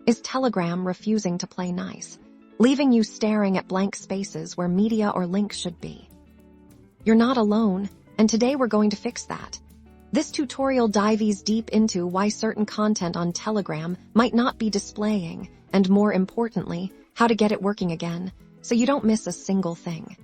Is Telegram refusing to play nice, leaving you staring at blank spaces where media or links should be? You're not alone, and today we're going to fix that. This tutorial dives deep into why certain content on Telegram might not be displaying, and more importantly, how to get it working again, so you don't miss a single thing.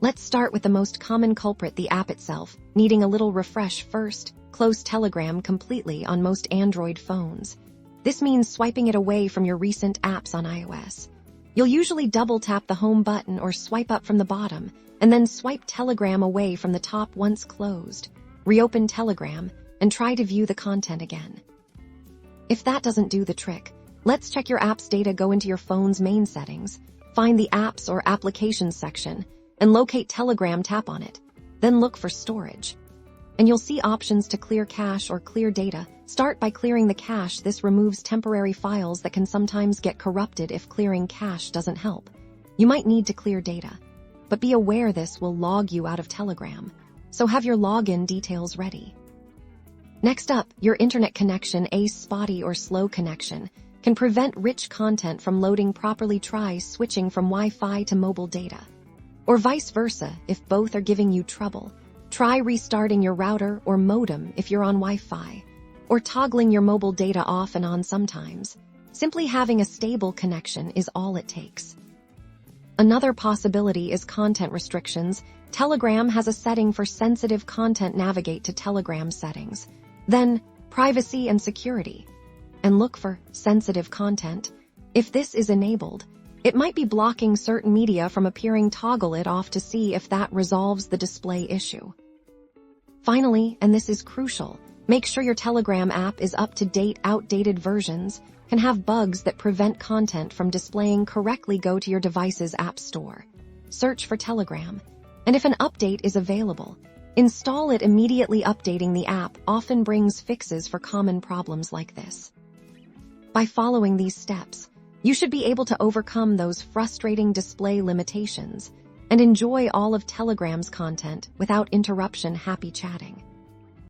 Let's start with the most common culprit, the app itself, needing a little refresh first. Close Telegram completely on most Android phones. This means swiping it away from your recent apps on iOS. You'll usually double-tap the home button or swipe up from the bottom, and then swipe Telegram away from the top once closed. Reopen Telegram, and try to view the content again. If that doesn't do the trick, let's check your app's data. Go into your phone's main settings, find the Apps or Applications section, and locate Telegram. Tap on it. Then look for Storage. And you'll see options to clear cache or clear data. Start by clearing the cache. This removes temporary files that can sometimes get corrupted if clearing cache doesn't help. You might need to clear data, but be aware this will log you out of Telegram, so have your login details ready. Next up, your internet connection. A spotty or slow connection can prevent rich content from loading properly. Try switching from Wi-Fi to mobile data, or vice versa if both are giving you trouble. Try restarting your router or modem if you're on Wi-Fi, or toggling your mobile data off and on sometimes. Simply having a stable connection is all it takes. Another possibility is content restrictions. Telegram has a setting for sensitive content. Navigate to Telegram settings, then privacy and security, and look for sensitive content. If this is enabled, it might be blocking certain media from appearing. Toggle it off to see if that resolves the display issue. Finally, and this is crucial, make sure your Telegram app is up to date. Outdated versions can have bugs that prevent content from displaying correctly. Go to your device's app store, search for Telegram, and if an update is available, install it immediately. Updating the app often brings fixes for common problems like this. By following these steps, you should be able to overcome those frustrating display limitations and enjoy all of Telegram's content without interruption. Happy chatting!